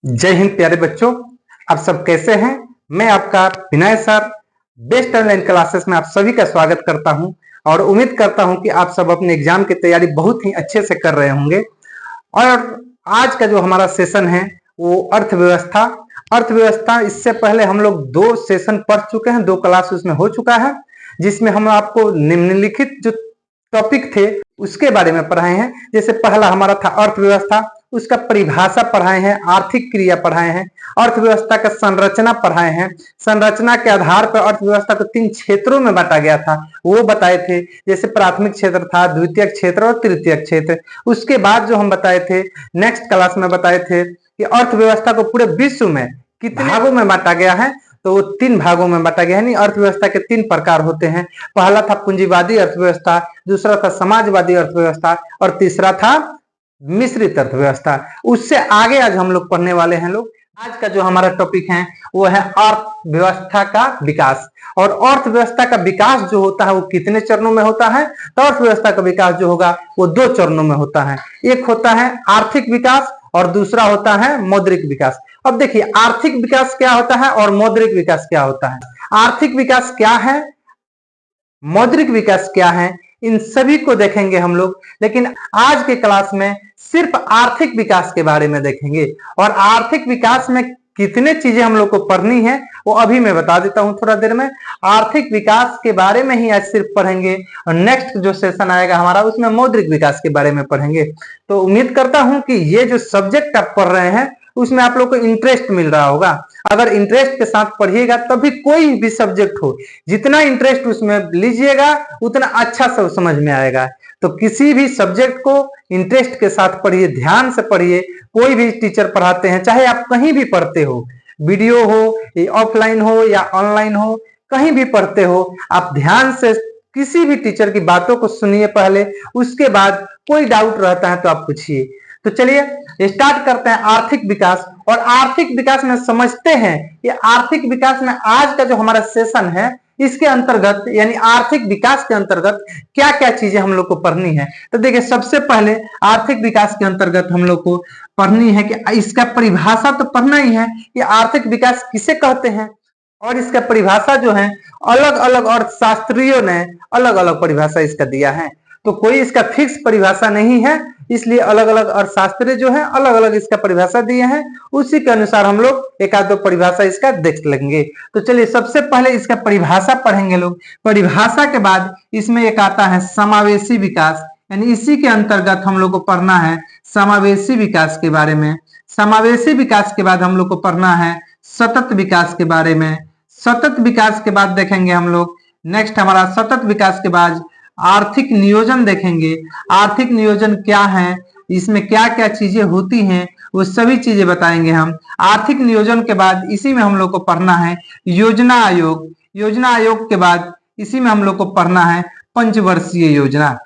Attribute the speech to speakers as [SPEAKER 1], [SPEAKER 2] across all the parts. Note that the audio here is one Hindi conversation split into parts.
[SPEAKER 1] जय हिंद प्यारे बच्चों, आप सब कैसे हैं। मैं आपका विनय सर बेस्ट ऑनलाइन क्लासेस में आप सभी का स्वागत करता हूं और उम्मीद करता हूं कि आप सब अपने एग्जाम की तैयारी बहुत ही अच्छे से कर रहे होंगे। और आज का जो हमारा सेशन है वो अर्थव्यवस्था। अर्थव्यवस्था इससे पहले हम लोग 2 सेशन पढ़ चुके हैं, 2 क्लास उसमें हो चुका है, जिसमें हम आपको निम्नलिखित जो टॉपिक थे उसके बारे में पढ़ाए हैं। जैसे पहला हमारा था अर्थव्यवस्था, उसका परिभाषा पढ़ाए हैं, आर्थिक क्रिया पढ़ाए हैं, अर्थव्यवस्था का संरचना पढ़ाए हैं। संरचना के आधार पर अर्थव्यवस्था को 3 क्षेत्रों में बांटा गया था, वो बताए थे। जैसे प्राथमिक क्षेत्र था, द्वितीय क्षेत्र और तृतीय क्षेत्र। उसके बाद जो हम बताए थे नेक्स्ट क्लास में बताए थे कि अर्थव्यवस्था को पूरे विश्व में कितने भागों में बांटा गया है, तो वो 3 भागों में बांटा गया है। यानी अर्थव्यवस्था के 3 प्रकार होते हैं। पहला था पूंजीवादी अर्थव्यवस्था, दूसरा था समाजवादी अर्थव्यवस्था और तीसरा था मिश्रित अर्थव्यवस्था। उससे आगे आज हम लोग पढ़ने वाले हैं लोग। आज का जो हमारा टॉपिक है वो है अर्थव्यवस्था का विकास। और अर्थव्यवस्था का विकास जो होता है वो कितने चरणों में होता है, तो अर्थव्यवस्था का विकास जो होगा वो 2 चरणों में होता है। एक होता है आर्थिक विकास और दूसरा होता है मौद्रिक विकास। अब देखिए आर्थिक विकास क्या होता है और मौद्रिक विकास क्या होता है। आर्थिक विकास क्या है, मौद्रिक विकास क्या है, इन सभी को देखेंगे हम लोग। लेकिन आज के क्लास में सिर्फ आर्थिक विकास के बारे में देखेंगे। और आर्थिक विकास में कितने चीजें हम लोग को पढ़नी है वो अभी मैं बता देता हूं थोड़ा देर में। आर्थिक विकास के बारे में ही आज सिर्फ पढ़ेंगे और नेक्स्ट जो सेशन आएगा हमारा उसमें मौद्रिक विकास के बारे में पढ़ेंगे। तो उम्मीद करता हूं कि ये जो सब्जेक्ट आप पढ़ रहे हैं उसमें आप लोग को इंटरेस्ट मिल रहा होगा। अगर इंटरेस्ट के साथ पढ़िएगा तभी कोई भी सब्जेक्ट हो, जितना इंटरेस्ट उसमें लीजिएगा उतना अच्छा से समझ में आएगा। तो किसी भी सब्जेक्ट को इंटरेस्ट के साथ पढ़िए, ध्यान से पढ़िए। कोई भी टीचर पढ़ाते हैं, चाहे आप कहीं भी पढ़ते हो, वीडियो हो, ऑफलाइन हो या ऑनलाइन हो, कहीं भी पढ़ते हो, आप ध्यान से किसी भी टीचर की बातों को सुनिए पहले, उसके बाद कोई डाउट रहता है तो आप पूछिए। तो चलिए स्टार्ट करते हैं आर्थिक विकास। और आर्थिक विकास में समझते हैं कि आर्थिक विकास में आज का जो हमारा सेशन है इसके अंतर्गत यानी आर्थिक विकास के अंतर्गत क्या क्या चीजें हम लोग को पढ़नी है। तो देखिए सबसे पहले आर्थिक विकास के अंतर्गत हम लोग को पढ़नी है कि इसका परिभाषा तो पढ़ना ही है कि आर्थिक विकास किसे कहते हैं। और इसका परिभाषा जो है अलग अलग अर्थशास्त्रियों ने अलग अलग परिभाषा इसका दिया है। तो कोई इसका फिक्स परिभाषा नहीं है, इसलिए अलग अलग अर्थशास्त्री जो है अलग अलग इसका परिभाषा दिए हैं, उसी के अनुसार हम लोग एक आध दो परिभाषा इसका देख लेंगे। तो चलिए सबसे पहले इसका परिभाषा पढ़ेंगे लोग। परिभाषा के बाद इसमें एक आता है समावेशी विकास, यानी इसी के अंतर्गत हम लोग को पढ़ना है समावेशी विकास के बारे में। समावेशी विकास के बाद हम लोग को पढ़ना है सतत विकास के बारे में। सतत विकास के बाद देखेंगे हम लोग नेक्स्ट हमारा सतत विकास के बाद आर्थिक नियोजन देखेंगे। आर्थिक नियोजन क्या है, इसमें क्या क्या चीजें होती हैं, वो सभी चीजें बताएंगे हम। आर्थिक नियोजन के बाद इसी में हम लोग को पढ़ना है योजना आयोग। योजना आयोग के बाद इसी में हम लोग को पढ़ना है पंचवर्षीय योजना।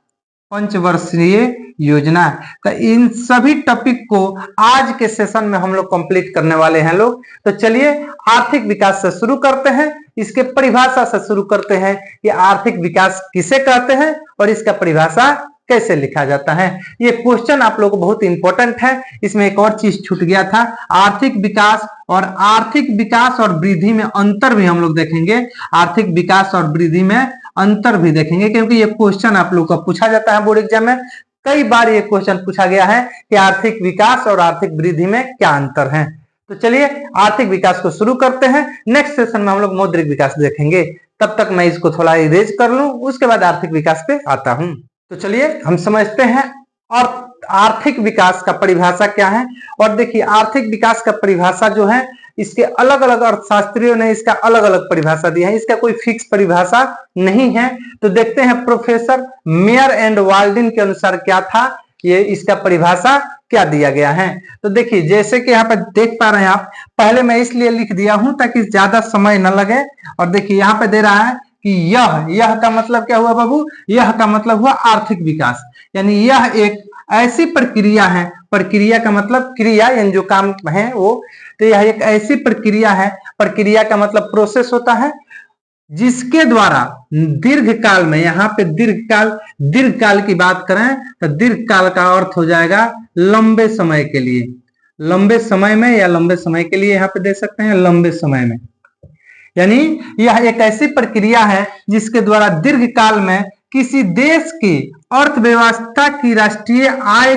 [SPEAKER 1] पंचवर्षीय योजना। तो इन सभी टॉपिक को आज के सेशन में हम लोग कंप्लीट करने वाले हैं लोग। तो चलिए आर्थिक विकास से शुरू करते हैं, इसके परिभाषा से शुरू करते हैं कि आर्थिक विकास किसे कहते हैं और इसका परिभाषा कैसे लिखा जाता है। ये क्वेश्चन आप लोगों को बहुत इंपॉर्टेंट है। इसमें एक और चीज छूट गया था, आर्थिक विकास और वृद्धि में अंतर भी हम लोग देखेंगे। आर्थिक विकास और वृद्धि में अंतर भी देखेंगे, क्योंकि ये क्वेश्चन आप लोग का पूछा जाता है बोर्ड एग्जाम में। कई बार ये क्वेश्चन पूछा गया है कि आर्थिक विकास और आर्थिक वृद्धि में क्या अंतर है। तो चलिए आर्थिक विकास को शुरू करते हैं। नेक्स्ट सेशन में हम लोग मौद्रिक विकास देखेंगे। तब तक मैं इसको थोड़ा इरेज कर लूं, उसके बाद आर्थिक विकास पे आता हूं। तो चलिए हम समझते हैं और आर्थिक विकास का परिभाषा क्या है। और देखिए आर्थिक विकास का परिभाषा जो है इसके अलग अलग अर्थशास्त्रियों ने इसका अलग अलग परिभाषा दी है, इसका कोई फिक्स परिभाषा नहीं है। तो देखते हैं प्रोफेसर मेयर एंड वाल्डिन के अनुसार क्या था, ये इसका परिभाषा क्या दिया गया है। तो देखिए जैसे कि यहाँ पर देख पा रहे हैं आप, पहले मैं इसलिए लिख दिया हूं ताकि ज्यादा समय न लगे। और देखिए यहाँ पे दे रहा है कि यह का मतलब क्या हुआ बाबू, यह का मतलब हुआ आर्थिक विकास। यानी यह एक ऐसी प्रक्रिया है, प्रक्रिया का मतलब क्रिया यानी जो काम है वो, तो यह एक ऐसी प्रक्रिया है, प्रक्रिया का मतलब प्रोसेस होता है, जिसके द्वारा दीर्घकाल में, यहाँ पे दीर्घकाल की बात करें तो दीर्घकाल का अर्थ हो जाएगा लंबे समय के लिए। लंबे समय में या लंबे समय के लिए यहाँ पे दे सकते हैं, लंबे समय में। यानी यह एक ऐसी प्रक्रिया है जिसके द्वारा दीर्घ काल में किसी देश की अर्थव्यवस्था की राष्ट्रीय आय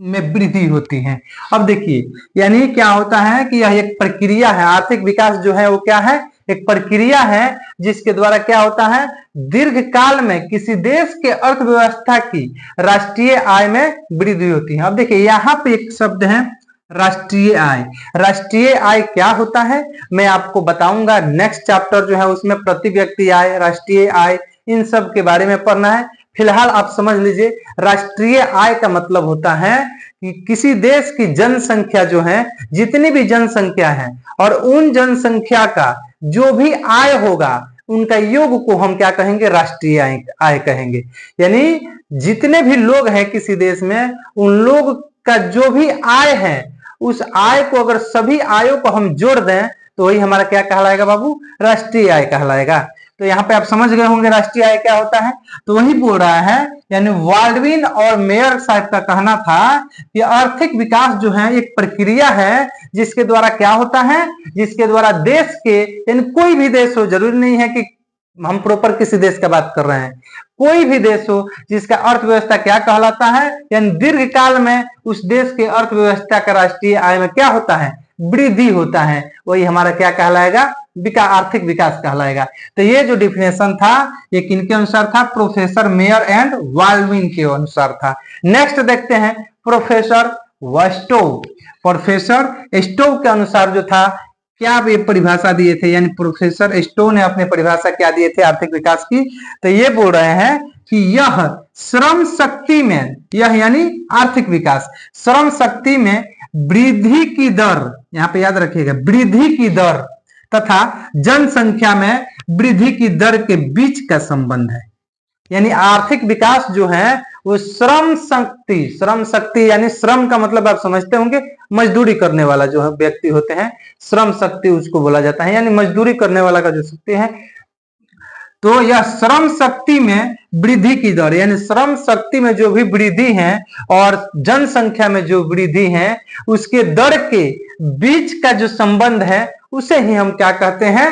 [SPEAKER 1] में वृद्धि होती है। अब देखिए, यानी क्या होता है कि यह एक प्रक्रिया है, आर्थिक विकास जो है वो क्या है, एक प्रक्रिया है जिसके द्वारा क्या होता है, दीर्घ काल में किसी देश के अर्थव्यवस्था की राष्ट्रीय आय में वृद्धि होती है। अब देखिए यहाँ पे एक शब्द है राष्ट्रीय आय। राष्ट्रीय आय क्या होता है मैं आपको बताऊंगा, नेक्स्ट चैप्टर जो है उसमें प्रति व्यक्ति आय, राष्ट्रीय आय, इन सब के बारे में पढ़ना है। फिलहाल आप समझ लीजिए, राष्ट्रीय आय का मतलब होता है कि किसी देश की जनसंख्या जो है, जितनी भी जनसंख्या है और उन जनसंख्या का जो भी आय होगा उनका योग को हम क्या कहेंगे, राष्ट्रीय आय कहेंगे। यानी जितने भी लोग हैं किसी देश में, उन लोग का जो भी आय है, उस आय को अगर सभी आयों को हम जोड़ दें तो वही हमारा क्या कहलाएगा बाबू, राष्ट्रीय आय कहलाएगा। तो यहाँ पे आप समझ गए होंगे राष्ट्रीय आय क्या होता है। तो वही बोल रहा है, यानी बाल्डविन और मेयर साहब का कहना था कि आर्थिक विकास जो है एक प्रक्रिया है जिसके द्वारा क्या होता है, जिसके द्वारा देश के, यानी कोई भी देश हो, जरूरी नहीं है कि हम प्रॉपर किसी देश का बात कर रहे हैं, कोई भी देश हो जिसका अर्थव्यवस्था क्या कहलाता है, यानी दीर्घ काल में उस देश के अर्थव्यवस्था का राष्ट्रीय आय में क्या होता है, वृद्धि होता है, वही हमारा क्या कहलाएगा, आर्थिक विकास कहलाएगा। तो ये जो डिफिनेशन था ये किनके अनुसार था, प्रोफेसर मेयर एंड बाल्डविन के अनुसार था। नेक्स्ट देखते हैं प्रोफेसर स्टोव। प्रोफेसर स्टोव के अनुसार जो था क्या ये परिभाषा दिए थे, यानी प्रोफेसर स्टोव ने अपने परिभाषा क्या दिए थे आर्थिक विकास की। तो ये बोल रहे हैं कि यह श्रम शक्ति में, यह यानी आर्थिक विकास, श्रम शक्ति में वृद्धि की दर, यहाँ पे याद रखिएगा, वृद्धि की दर तथा जनसंख्या में वृद्धि की दर के बीच का संबंध है। यानी आर्थिक विकास जो है वो श्रम शक्ति यानी श्रम का मतलब आप समझते होंगे, मजदूरी करने वाला जो है व्यक्ति होते हैं, श्रम शक्ति उसको बोला जाता है, यानी मजदूरी करने वाला का जो शक्ति है। तो यह श्रम शक्ति में वृद्धि की दर, यानी श्रम शक्ति में जो भी वृद्धि है और जनसंख्या में जो वृद्धि है उसके दर के बीच का जो संबंध है उसे ही हम क्या कहते हैं,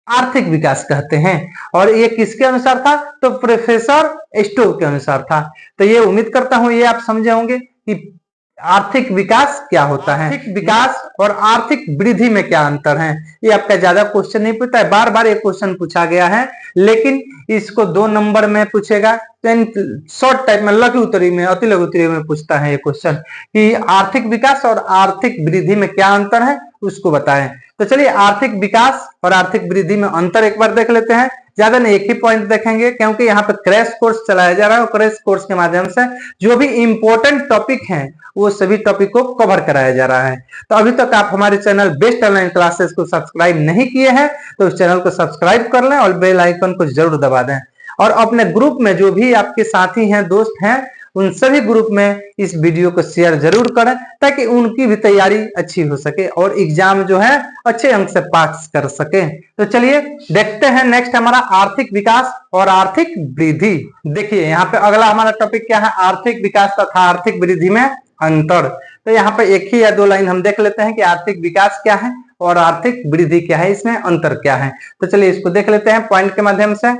[SPEAKER 1] आर्थिक विकास कहते हैं। और ये किसके अनुसार था, तो प्रोफेसर स्टोव के अनुसार था। तो ये उम्मीद करता हूं ये आप समझे होंगे कि आर्थिक विकास क्या होता है, आर्थिक विकास और आर्थिक वृद्धि में क्या अंतर है। ये आपका ज्यादा क्वेश्चन नहीं पूछता है, बार बार ये क्वेश्चन पूछा गया है, लेकिन इसको 2 नंबर में पूछेगा, शॉर्ट टाइप में, लघु उत्तरी में, अति लघु उत्तरी में पूछता है ये क्वेश्चन कि आर्थिक विकास और आर्थिक वृद्धि में क्या अंतर है उसको बताएं। तो चलिए आर्थिक विकास और आर्थिक वृद्धि में अंतर एक बार देख लेते हैं, ज्यादा नहीं एक ही पॉइंट देखेंगे क्योंकि यहाँ पे क्रैश कोर्स चलाया जा रहा है और क्रैश कोर्स के माध्यम से जो भी इंपॉर्टेंट टॉपिक हैं वो सभी टॉपिक को कवर कराया जा रहा है। तो अभी तक आप हमारे चैनल बेस्ट ऑनलाइन क्लासेस को सब्सक्राइब नहीं किए हैं तो उस चैनल को सब्सक्राइब कर लें और बेल आइकन को जरूर दबा दें, और अपने ग्रुप में जो भी आपके साथी हैं, दोस्त हैं, उन सभी ग्रुप में इस वीडियो को शेयर जरूर करें ताकि उनकी भी तैयारी अच्छी हो सके और एग्जाम जो है अच्छे अंक से पास कर सके। तो चलिए देखते हैं नेक्स्ट हमारा आर्थिक विकास और आर्थिक वृद्धि। देखिए यहाँ पे अगला हमारा टॉपिक क्या है, आर्थिक विकास तथा आर्थिक वृद्धि में अंतर। तो यहाँ पे एक ही या 2 लाइन हम देख लेते हैं कि आर्थिक विकास क्या है और आर्थिक वृद्धि क्या है, इसमें अंतर क्या है। तो चलिए इसको देख लेते हैं पॉइंट के माध्यम से।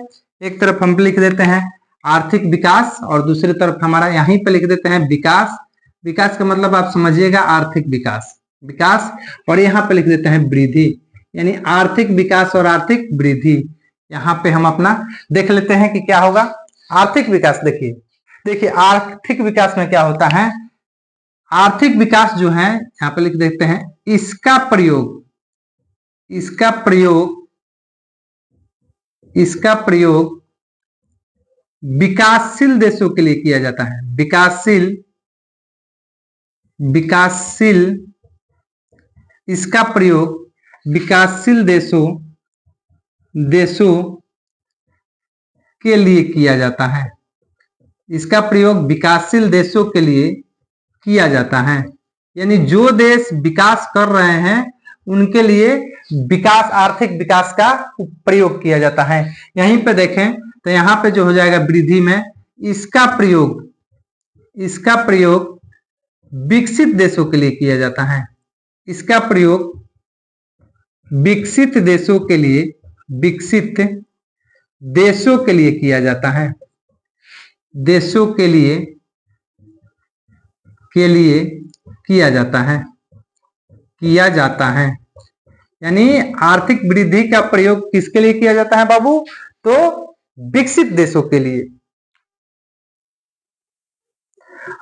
[SPEAKER 1] एक तरफ हम लिख देते हैं आर्थिक विकास और दूसरी तरफ हमारा यहीं पे लिख देते हैं विकास। विकास का मतलब आप समझिएगा आर्थिक विकास, विकास, और यहाँ पे लिख देते हैं वृद्धि, यानी आर्थिक विकास और आर्थिक वृद्धि। यहाँ पे हम अपना देख लेते हैं कि क्या होगा आर्थिक विकास। देखिए आर्थिक विकास में क्या होता है, आर्थिक विकास जो है यहाँ पे लिख देते हैं इसका प्रयोग विकासशील देशों के लिए किया जाता है। विकासशील इसका प्रयोग विकासशील देशों के लिए किया जाता है। इसका प्रयोग विकासशील देशों के लिए किया जाता है, यानी जो देश विकास कर रहे हैं उनके लिए विकास, आर्थिक विकास का प्रयोग किया जाता है। यहीं पे देखें तो यहाँ पे जो हो जाएगा वृद्धि में इसका प्रयोग विकसित देशों के लिए किया जाता है। इसका प्रयोग विकसित देशों के लिए किया जाता है। देशों के लिए किया जाता है। यानी आर्थिक वृद्धि का प्रयोग किसके लिए किया जाता है बाबू? तो विकसित देशों के लिए।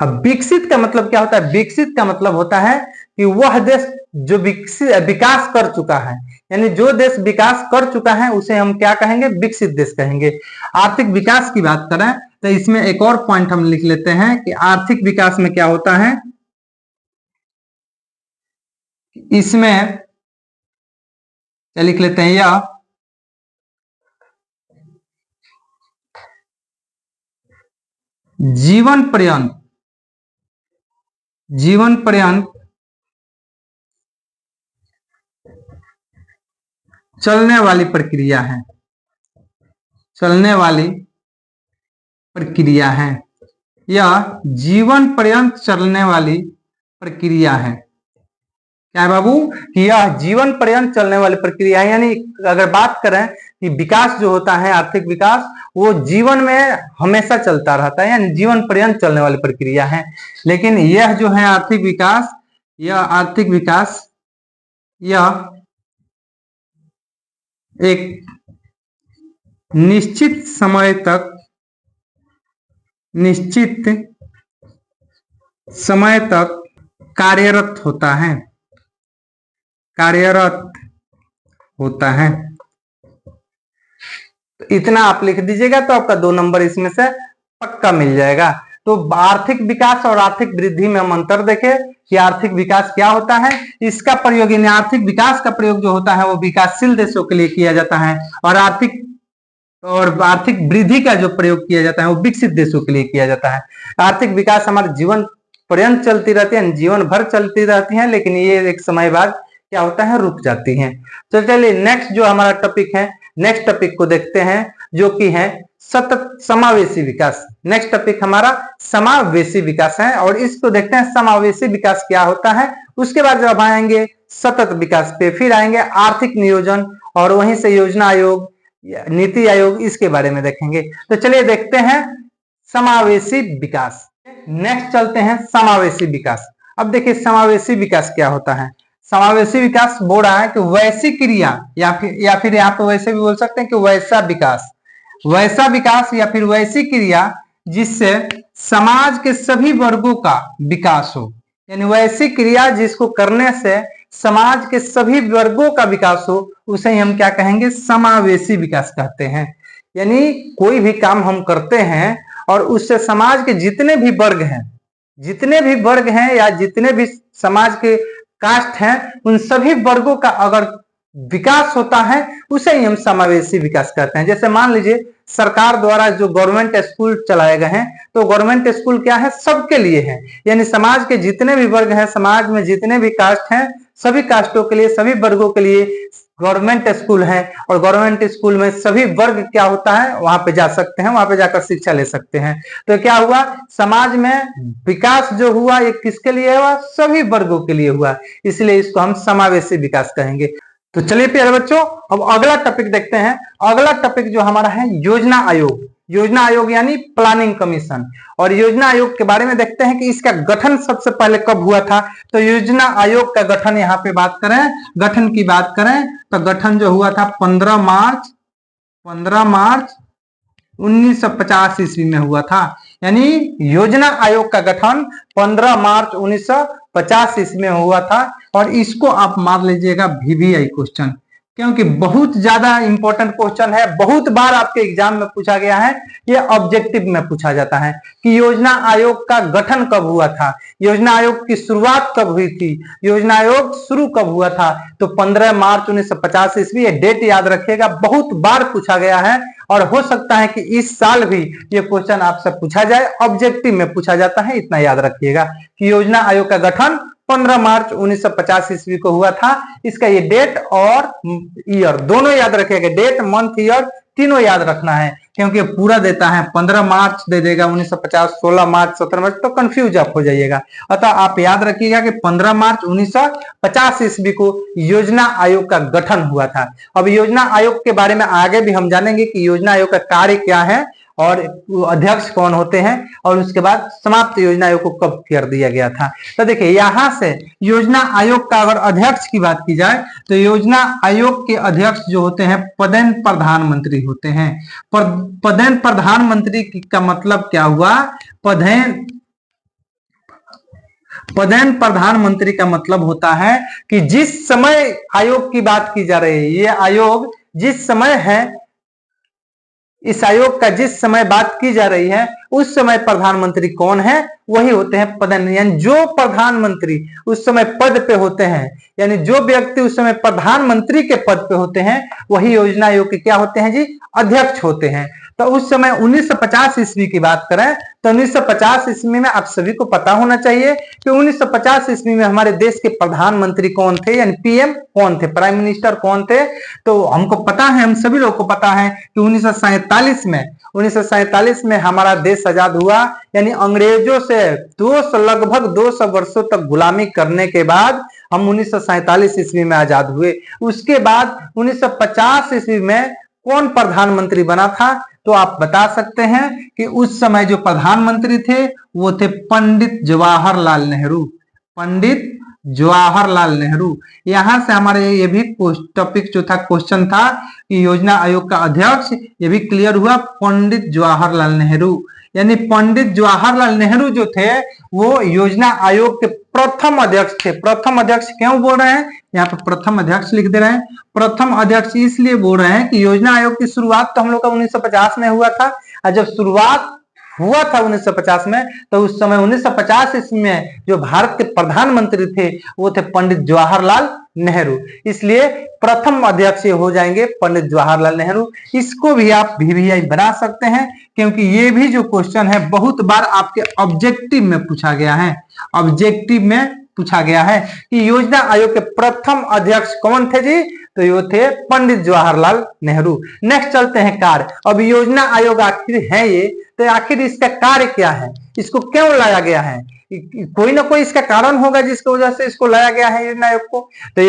[SPEAKER 1] अब विकसित का मतलब क्या होता है? विकसित का मतलब होता है कि वह देश जो विकास कर चुका है, यानी जो देश विकास कर चुका है उसे हम क्या कहेंगे? विकसित देश कहेंगे। आर्थिक विकास की बात करें तो इसमें एक और पॉइंट हम लिख लेते हैं कि आर्थिक विकास में क्या होता है, इसमें क्या लिख लेते हैं? यह जीवन पर्यंत चलने वाली प्रक्रिया है। यह जीवन पर्यंत चलने वाली प्रक्रिया है। क्या है बाबू? कि यह जीवन पर्यंत चलने वाली प्रक्रिया है। यानी अगर बात करें कि विकास जो होता है, आर्थिक विकास, वो जीवन में हमेशा चलता रहता है, यानी जीवन पर्यंत चलने वाली प्रक्रिया है। लेकिन यह जो है आर्थिक विकास, यह एक निश्चित समय तक कार्यरत होता है। तो इतना आप लिख दीजिएगा तो आपका 2 नंबर इसमें से पक्का मिल जाएगा। तो आर्थिक विकास और आर्थिक वृद्धि में हम अंतर देखें कि आर्थिक विकास क्या होता है। इसका प्रयोग, यानी आर्थिक विकास का प्रयोग जो होता है वो विकासशील देशों के लिए किया जाता है, और आर्थिक वृद्धि का जो प्रयोग किया जाता है वो विकसित देशों के लिए किया जाता है। आर्थिक विकास हमारे जीवन पर्यंत चलती रहती है, जीवन भर चलती रहती है, लेकिन ये एक समय बाद क्या होता है? रुक जाती हैं। तो चलिए नेक्स्ट जो हमारा टॉपिक है, नेक्स्ट टॉपिक को देखते हैं, जो कि है सतत समावेशी विकास। नेक्स्ट टॉपिक हमारा समावेशी विकास है, और इसको देखते हैं समावेशी विकास क्या होता है। उसके बाद जब आएंगे सतत विकास पे, फिर आएंगे आर्थिक नियोजन, और वहीं से योजना आयोग, नीति आयोग, इसके बारे में देखेंगे। तो चलिए देखते हैं समावेशी विकास। नेक्स्ट चलते हैं समावेशी विकास। अब देखिए समावेशी विकास क्या होता है। समावेशी विकास बोल रहा है कि वैसी क्रिया, या फिर यहाँ पे वैसे भी बोल सकते हैं कि वैसा विकास या फिर वैसी क्रिया जिससे समाज के सभी वर्गों का विकास हो। यानी वैसी क्रिया जिसको करने से समाज के सभी वर्गों का विकास हो, उसे हम क्या कहेंगे? समावेशी विकास कहते हैं। यानी कोई भी काम हम करते हैं और उससे समाज के जितने भी वर्ग हैं या जितने भी समाज के कास्ट हैं, उन सभी वर्गों का अगर विकास होता है उसे ही हम समावेशी विकास कहते हैं। जैसे मान लीजिए सरकार द्वारा जो गवर्नमेंट स्कूल चलाए गए हैं, तो गवर्नमेंट स्कूल क्या है? सबके लिए है। यानी समाज के जितने भी वर्ग हैं, समाज में जितने भी कास्ट हैं, सभी कास्टों के लिए, सभी वर्गों के लिए गवर्नमेंट स्कूल है, और गवर्नमेंट स्कूल में सभी वर्ग क्या होता है? वहां पे जा सकते हैं, वहां पे जाकर शिक्षा ले सकते हैं। तो क्या हुआ? समाज में विकास जो हुआ ये किसके लिए हुआ? सभी वर्गों के लिए हुआ, इसलिए इसको हम समावेशी विकास कहेंगे। तो चलिए प्यारे बच्चों, अब अगला टॉपिक देखते हैं। अगला टॉपिक जो हमारा है योजना आयोग यानी प्लानिंग कमीशन। और योजना आयोग के बारे में देखते हैं कि इसका गठन सबसे पहले कब हुआ था। तो योजना आयोग का गठन, यहाँ पे गठन की बात करें तो गठन जो हुआ था 15 मार्च 1950 ईस्वी में हुआ था। यानी योजना आयोग का गठन 15 मार्च 1950 ईस्वी में हुआ था। और इसको आप मान लीजिएगा VVI क्वेश्चन, क्योंकि बहुत ज्यादा इंपॉर्टेंट क्वेश्चन है, बहुत बार आपके एग्जाम में पूछा गया है, ये ऑब्जेक्टिव में पूछा जाता है कि योजना आयोग का गठन कब हुआ था, योजना आयोग की शुरुआत कब हुई थी, योजना आयोग शुरू कब हुआ था। तो 15 मार्च 1950 ईस्वी, ये डेट याद रखिएगा, बहुत बार पूछा गया है, और हो सकता है कि इस साल भी ये क्वेश्चन आपसे पूछा जाए, ऑब्जेक्टिव में पूछा जाता है, इतना याद रखिएगा कि योजना आयोग का गठन 15 मार्च 1950 ईस्वी को हुआ था। इसका ये डेट और ईयर दोनों याद रखिएगा, डेट, मंथ, ईयर तीनों याद रखना है, क्योंकि पूरा देता है 15 मार्च दे देगा 1950, 16 मार्च, 17 मार्च, तो कंफ्यूज आप हो जाइएगा। अतः आप याद रखिएगा कि 15 मार्च 1950 ईस्वी को योजना आयोग का गठन हुआ था। अब योजना आयोग के बारे में आगे भी हम जानेंगे कि योजना आयोग का कार्य क्या है और अध्यक्ष कौन होते हैं, और उसके बाद समाप्त योजना आयोग को कब कर दिया गया था। तो देखिए यहां से योजना आयोग का अगर अध्यक्ष की बात की जाए तो योजना आयोग के अध्यक्ष जो होते हैं पदेन प्रधानमंत्री होते हैं। पदेन प्रधानमंत्री का मतलब क्या हुआ? पदेन प्रधानमंत्री का मतलब होता है कि जिस समय आयोग की बात की जा रही है, ये आयोग जिस समय है, इस आयोग का जिस समय बात की जा रही है उस समय प्रधानमंत्री कौन है? वही होते हैं पदेन, यानी जो प्रधानमंत्री उस समय पद पे होते हैं, यानी जो व्यक्ति उस समय प्रधानमंत्री के पद पे होते हैं वही योजना आयोग के क्या होते हैं जी? अध्यक्ष होते हैं। तो उस समय 1950 ईस्वी की बात करें तो 1950 ईस्वी में आप सभी को पता होना चाहिए कि 1950 ईस्वी में हमारे देश के प्रधानमंत्री कौन थे, यानी पीएम कौन थे, प्राइम मिनिस्टर कौन थे। तो हमको पता है, हम सभी लोग को पता है कि 1947 में हमारा देश आजाद हुआ, यानी अंग्रेजों से लगभग 200 वर्षों तक गुलामी करने के बाद हम 1947 ईस्वी में आजाद हुए। उसके बाद 1950 ईस्वी में कौन प्रधानमंत्री बना था? तो आप बता सकते हैं कि उस समय जो प्रधानमंत्री थे वो थे पंडित जवाहरलाल नेहरू। पंडित जवाहरलाल नेहरू। यहां से हमारे ये भी टॉपिक जो था, क्वेश्चन था कि योजना आयोग का अध्यक्ष, ये भी क्लियर हुआ, पंडित जवाहरलाल नेहरू। यानी पंडित जवाहरलाल नेहरू जो थे वो योजना आयोग के प्रथम अध्यक्ष थे। प्रथम अध्यक्ष क्यों बोल रहे हैं? यहाँ पे प्रथम अध्यक्ष लिख दे रहे हैं। प्रथम अध्यक्ष इसलिए बोल रहे हैं कि योजना आयोग की शुरुआत तो हम लोग का 1950 में हुआ था, और जब शुरुआत हुआ था 1950 में तो उस समय 1950 ईस्वी में जो भारत के प्रधानमंत्री थे वो थे पंडित जवाहरलाल नेहरू, इसलिए प्रथम अध्यक्ष हो जाएंगे पंडित जवाहरलाल नेहरू। इसको भी आप VVI बना सकते हैं, क्योंकि ये भी जो क्वेश्चन है बहुत बार आपके ऑब्जेक्टिव में पूछा गया है। ऑब्जेक्टिव में पूछा गया है कि योजना आयोग के प्रथम अध्यक्ष कौन थे जी? तो ये थे पंडित जवाहरलाल नेहरू। नेक्स्ट चलते हैं कार्य। अब योजना आयोग आखिर है ये, तो आखिर इसका कार्य क्या है, इसको क्यों लाया गया है? कोई ना कोई इसका कारण होगा जिसकी वजह से इसको लाया गया है योजना आयोग को। तो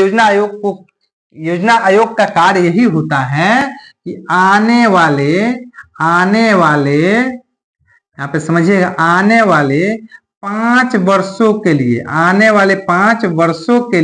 [SPEAKER 1] योजना आयोग का कार्य यही होता है कि आने वाले यहाँ पे समझिएगा, आने वाले 5 वर्षों के लिए, आने वाले 5 वर्षों के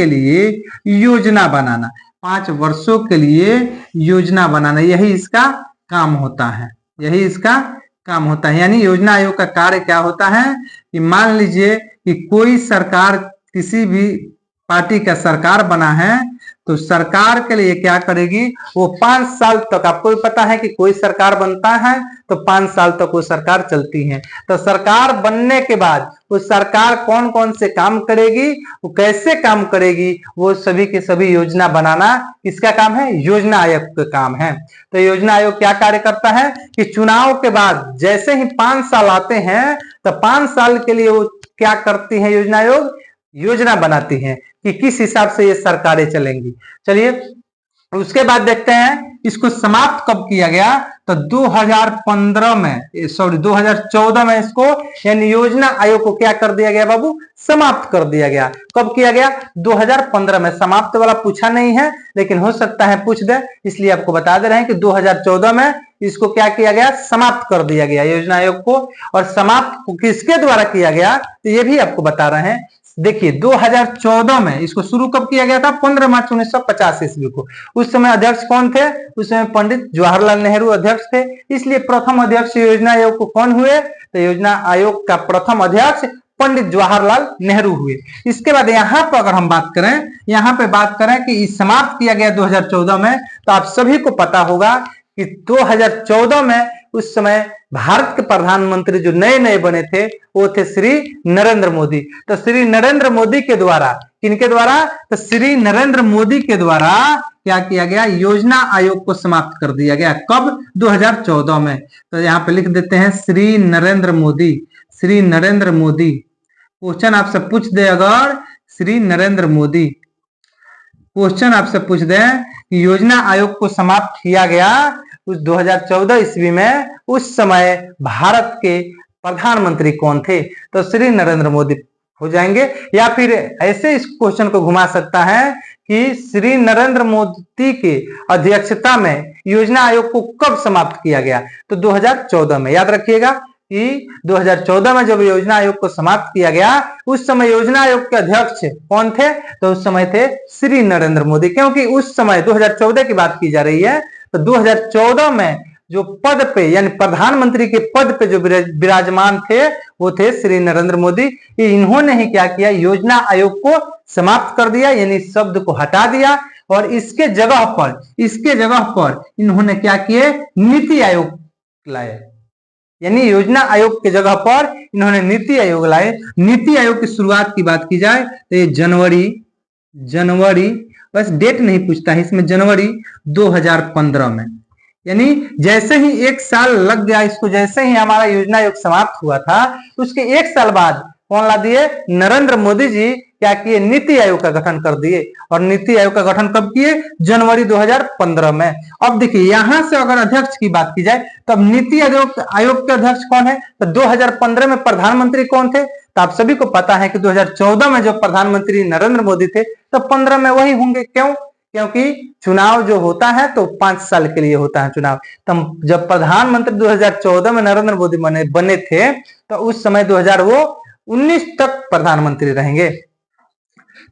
[SPEAKER 1] लिए योजना बनाना, 5 वर्षों के लिए योजना बनाना, यही इसका काम होता है, यही इसका काम होता है। यानी योजना आयोग का कार्य क्या होता है कि मान लीजिए कि कोई सरकार, किसी भी पार्टी का सरकार बना है, तो सरकार के लिए क्या करेगी? वो 5 साल तक, आपको भी पता है कि कोई सरकार बनता है तो 5 साल तक वो सरकार चलती है। तो सरकार बनने के बाद वो सरकार कौन कौन से काम करेगी, वो कैसे काम करेगी, वो सभी के सभी योजना बनाना किसका काम है? योजना आयोग का काम है। तो योजना आयोग क्या कार्य करता है कि चुनाव के बाद जैसे ही 5 साल आते हैं तो 5 साल के लिए वो क्या करती है? योजना आयोग योजना बनाती है कि किस हिसाब से ये सरकारें चलेंगी। चलिए उसके बाद देखते हैं इसको समाप्त कब किया गया। तो 2014 में इसको, यानी योजना आयोग को क्या कर दिया गया बाबू? समाप्त कर दिया गया। कब किया गया? 2015 में। समाप्त वाला पूछा नहीं है, लेकिन हो सकता है पूछ दे, इसलिए आपको बता दे रहे हैं कि 2014 में इसको क्या किया गया? समाप्त कर दिया गया योजना आयोग को। और समाप्त किसके द्वारा किया गया तो ये भी आपको बता रहे हैं। देखिए 2014 में इसको शुरू कब किया गया था? 15 मार्च 1950 ईस्वी को। उस समय अध्यक्ष कौन थे? उस समय पंडित जवाहरलाल नेहरू अध्यक्ष थे, इसलिए प्रथम अध्यक्ष योजना आयोग को कौन हुए? तो योजना आयोग का प्रथम अध्यक्ष पंडित जवाहरलाल नेहरू हुए। इसके बाद यहाँ पर अगर हम बात करें कि समाप्त किया गया 2014 में, तो आप सभी को पता होगा कि 2014 में उस समय भारत के प्रधानमंत्री जो नए बने थे वो थे श्री नरेंद्र मोदी। तो श्री नरेंद्र मोदी के द्वारा, किनके द्वारा? तो श्री नरेंद्र मोदी के द्वारा क्या किया गया? योजना आयोग को समाप्त कर दिया गया। कब? 2014 में। तो यहाँ पे लिख देते हैं श्री नरेंद्र मोदी। श्री नरेंद्र मोदी क्वेश्चन आपसे पूछ दे अगर, श्री नरेंद्र मोदी क्वेश्चन आपसे पूछ दें कि योजना आयोग को समाप्त किया गया उस 2014 ईस्वी में, उस समय भारत के प्रधानमंत्री कौन थे? तो श्री नरेंद्र मोदी हो जाएंगे। या फिर ऐसे इस क्वेश्चन को घुमा सकता है कि श्री नरेंद्र मोदी की अध्यक्षता में योजना आयोग को कब समाप्त किया गया? तो 2014 में। याद रखिएगा कि 2014 में जब योजना आयोग को समाप्त किया गया, उस समय योजना आयोग के अध्यक्ष कौन थे? तो उस समय थे श्री नरेंद्र मोदी। क्योंकि उस समय 2014 की बात की जा रही है, तो 2014 में जो पद पे यानी प्रधानमंत्री के पद पे जो विराजमान थे वो थे श्री नरेंद्र मोदी। इन्होंने ही क्या किया? योजना आयोग को समाप्त कर दिया, यानी शब्द को हटा दिया और इसके जगह पर इन्होंने क्या किए? नीति आयोग लाए। यानी योजना आयोग के जगह पर इन्होंने नीति आयोग लाए। नीति आयोग की शुरुआत की बात की जाए तो ये जनवरी, बस डेट नहीं पूछता है इसमें, जनवरी 2015 में। यानी जैसे ही एक साल लग गया इसको, जैसे ही हमारा योजना आयोग समाप्त हुआ था, उसके एक साल बाद कौन ला दिए? नरेंद्र मोदी जी क्या किए? नीति आयोग का गठन कर दिए। और नीति आयोग का गठन कब किए? जनवरी 2015 में। अब देखिए यहां से अगर अध्यक्ष की बात की जाए तब नीति आयोग के अध्यक्ष कौन है? तो 2015 में प्रधानमंत्री कौन थे? तो आप सभी को पता है कि 2014 में जो प्रधानमंत्री नरेंद्र मोदी थे, तो 15 में वही होंगे। क्यों? क्योंकि चुनाव जो होता है तो 5 साल के लिए होता है चुनाव। तब जब प्रधानमंत्री 2014 में नरेंद्र मोदी बने थे, तो उस समय 2019 तक प्रधानमंत्री रहेंगे।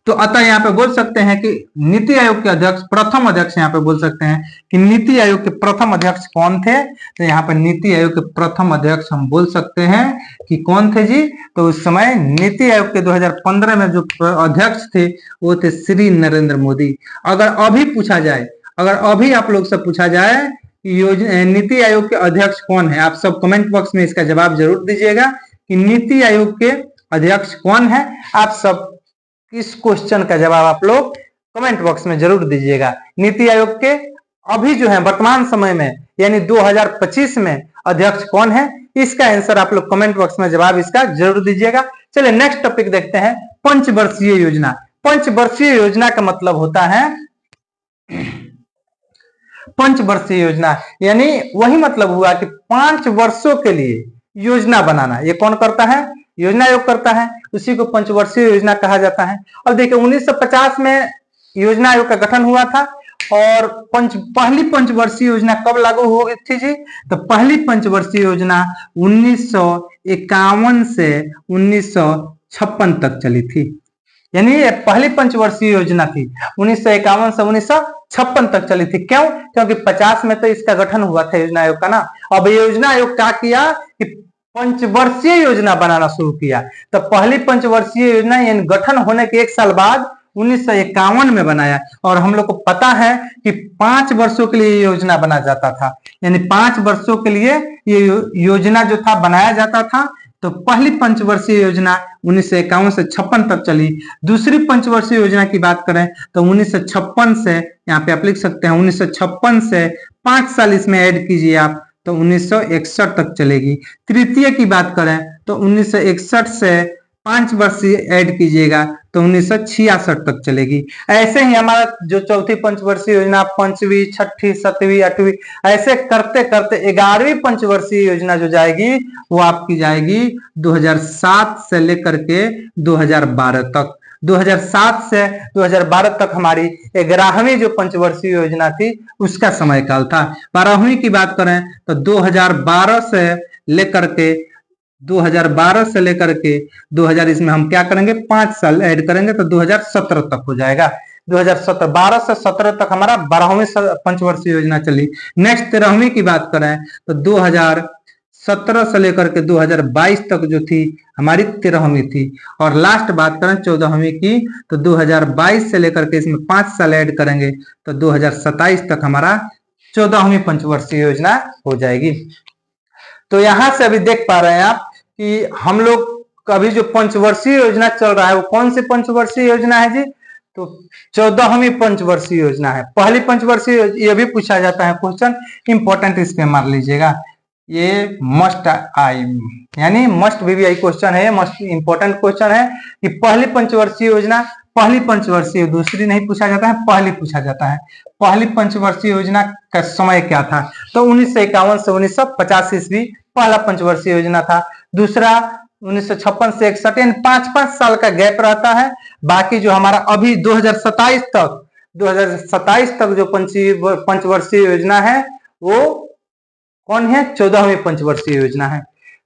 [SPEAKER 1] तो अतः यहाँ पे बोल सकते हैं कि नीति आयोग के अध्यक्ष, प्रथम अध्यक्ष यहाँ पे बोल सकते हैं कि नीति आयोग के प्रथम अध्यक्ष कौन थे? तो यहाँ पे नीति आयोग के प्रथम अध्यक्ष हम बोल सकते हैं कि कौन थे जी? तो उस समय नीति आयोग के 2015 में जो अध्यक्ष थे वो थे श्री नरेंद्र मोदी। अगर अभी आप लोग से पूछा जाए कि नीति आयोग के अध्यक्ष कौन है, आप सब कमेंट बॉक्स में इसका जवाब जरूर दीजिएगा कि नीति आयोग के अध्यक्ष कौन है। आप सब इस क्वेश्चन का जवाब आप लोग कमेंट बॉक्स में जरूर दीजिएगा। नीति आयोग के अभी जो है वर्तमान समय में यानी 2025 में अध्यक्ष कौन है? इसका आंसर आप लोग कमेंट बॉक्स में जवाब इसका जरूर दीजिएगा। चलिए नेक्स्ट टॉपिक देखते हैं, पंचवर्षीय योजना। पंचवर्षीय योजना का मतलब होता है, पंचवर्षीय योजना यानी वही मतलब हुआ कि 5 वर्षों के लिए योजना बनाना। ये कौन करता है? योजना आयोग करता है, उसी को पंचवर्षीय योजना कहा जाता है। अब देखिए 1950 में योजना आयोग का गठन हुआ था और पहली पंचवर्षीय योजना कब लागू हो गई थी जी? तो पहली पंचवर्षीय योजना 1951 से 1956 तक चली थी। यानी ये पहली पंचवर्षीय योजना थी, 1951 से 1956 तक चली थी। क्यों? क्योंकि 50 में तो इसका गठन हुआ था योजना आयोग का ना। अब योजना आयोग क्या किया कि पंचवर्षीय योजना बनाना शुरू किया। तो पहली पंचवर्षीय योजना यानी गठन होने के एक साल बाद 1951 में बनाया। और हम लोग को पता है कि 5 वर्षों के लिए योजना बना जाता था, यानी 5 वर्षों के लिए ये योजना जो था बनाया जाता था। तो पहली पंचवर्षीय योजना 1951 से 56 तक चली। दूसरी पंचवर्षीय योजना की बात करें तो 1956 से, यहाँ पे आप लिख सकते हैं 1956 से 5 साल इसमें ऐड कीजिए आप, तो 1961 तक चलेगी। तृतीय की बात करें तो 1961 से 5 वर्ष ऐड कीजिएगा तो 1966 तक चलेगी। ऐसे ही हमारा जो चौथी पंचवर्षीय योजना, 5वीं, 6ठी, 7वीं, 8वीं, ऐसे करते करते 11वीं पंचवर्षीय योजना जो जाएगी वो आपकी जाएगी 2007 से लेकर के 2012 तक। 2007 से 2012 तक हमारी 11वीं जो पंचवर्षीय योजना थी उसका समय काल था। 12वीं की बात करें तो 2012 से लेकर के 2000 इसमें हम क्या करेंगे 5 साल ऐड करेंगे तो 2017 तक हो जाएगा। 12 से 17 तक हमारा 12वीं पंचवर्षीय योजना चली। नेक्स्ट 13वीं की बात करें तो 2017 से लेकर के 2022 तक जो थी हमारी 13वीं थी। और लास्ट बात करें 14वीं की तो 2022 से लेकर के इसमें 5 साल ऐड करेंगे तो 2027 तक हमारा 14वीं पंचवर्षीय योजना हो जाएगी। तो यहां से अभी देख पा रहे हैं आप कि हम लोग अभी जो पंचवर्षीय योजना चल रहा है वो कौन सी पंचवर्षीय योजना है जी? तो 14वीं पंचवर्षीय योजना है। पहली पंचवर्षीय ये भी पूछा जाता है क्वेश्चन, इंपॉर्टेंट इस पे मार लीजिएगा, ये मस्ट आई यानी मस्ट VVI क्वेश्चन है, मस्ट इंपॉर्टेंट क्वेश्चन है कि पहली पंचवर्षीय योजना पहली पंचवर्षीय, दूसरी नहीं पूछा जाता है, पहली पूछा जाता है। पहली पंचवर्षीय योजना का समय क्या था? तो 1951 से 1950 ईस्वी पहला पंचवर्षीय योजना था। दूसरा 1956 से 61, यानी 5-5 साल का गैप रहता है। बाकी जो हमारा अभी 2027 तक जो पंचवर्षीय योजना है वो कौन है? 14वीं पंचवर्षीय योजना है।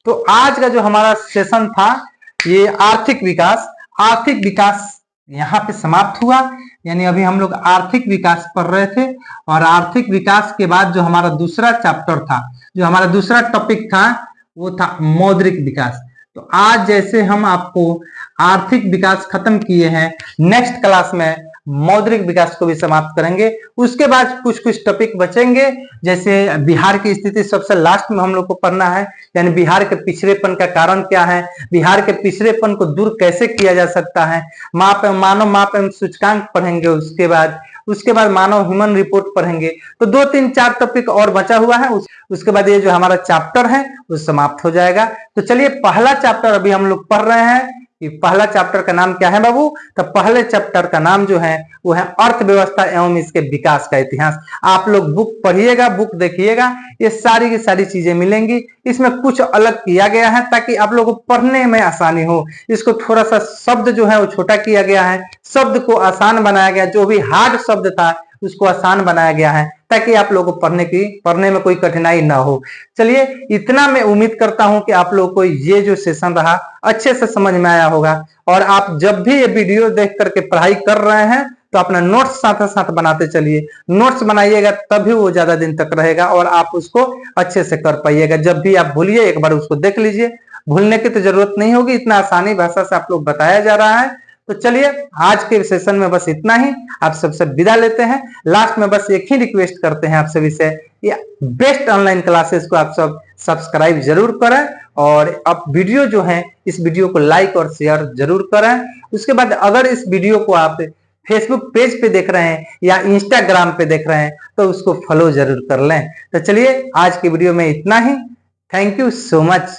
[SPEAKER 1] तो आज का जो हमारा सेशन था ये आर्थिक विकास यहाँ पे समाप्त हुआ। यानी अभी हम लोग आर्थिक विकास पढ़ रहे थे, और आर्थिक विकास के बाद जो हमारा दूसरा चैप्टर था, जो हमारा दूसरा टॉपिक था, वो था मौद्रिक विकास। तो आज जैसे हम आपको आर्थिक विकास खत्म किए हैं, नेक्स्ट क्लास में मौद्रिक विकास को भी समाप्त करेंगे। उसके बाद कुछ कुछ टॉपिक बचेंगे, जैसे बिहार की स्थिति सबसे लास्ट में हम लोग को पढ़ना है, यानी बिहार के पिछड़ेपन का कारण क्या है, बिहार के पिछड़ेपन को दूर कैसे किया जा सकता है, मानव माप एवं सूचकांक पढ़ेंगे। उसके बाद मानव ह्यूमन रिपोर्ट पढ़ेंगे। तो 2-3-4 टॉपिक और बचा हुआ है। उसके बाद ये जो हमारा चैप्टर है वो समाप्त हो जाएगा। तो चलिए पहला चैप्टर अभी हम लोग पढ़ रहे हैं कि पहला चैप्टर का नाम क्या है बाबू? तो पहले चैप्टर का नाम जो है वो है अर्थव्यवस्था एवं इसके विकास का इतिहास। आप लोग बुक पढ़िएगा, बुक देखिएगा, ये सारी की सारी चीजें मिलेंगी। इसमें कुछ अलग किया गया है ताकि आप लोगों को पढ़ने में आसानी हो। इसको थोड़ा सा शब्द जो है वो छोटा किया गया है, शब्द को आसान बनाया गया, जो भी हार्ड शब्द था उसको आसान बनाया गया है ताकि आप लोगों को पढ़ने में कोई कठिनाई ना हो। चलिए इतना मैं उम्मीद करता हूं कि आप लोगों को ये जो सेशन रहा अच्छे से समझ में आया होगा। और आप जब भी ये वीडियो देख करके पढ़ाई कर रहे हैं तो अपना नोट्स साथ साथ बनाते चलिए। नोट्स बनाइएगा तभी वो ज्यादा दिन तक रहेगा और आप उसको अच्छे से कर पाइएगा। जब भी आप भूलिए एक बार उसको देख लीजिए, भूलने की तो जरूरत नहीं होगी, इतना आसानी भाषा से आप लोग बताया जा रहा है। तो चलिए आज के सेशन में बस इतना ही, आप सबसे विदा लेते हैं। लास्ट में बस एक ही रिक्वेस्ट करते हैं आप सभी से, बेस्ट ऑनलाइन क्लासेस को आप सब सब्सक्राइब जरूर करें, और अब वीडियो जो है इस वीडियो को लाइक और शेयर जरूर करें। उसके बाद अगर इस वीडियो को आप फेसबुक पेज पे देख रहे हैं या इंस्टाग्राम पे देख रहे हैं तो उसको फॉलो जरूर कर लें। तो चलिए आज की वीडियो में इतना ही। Thank you so much.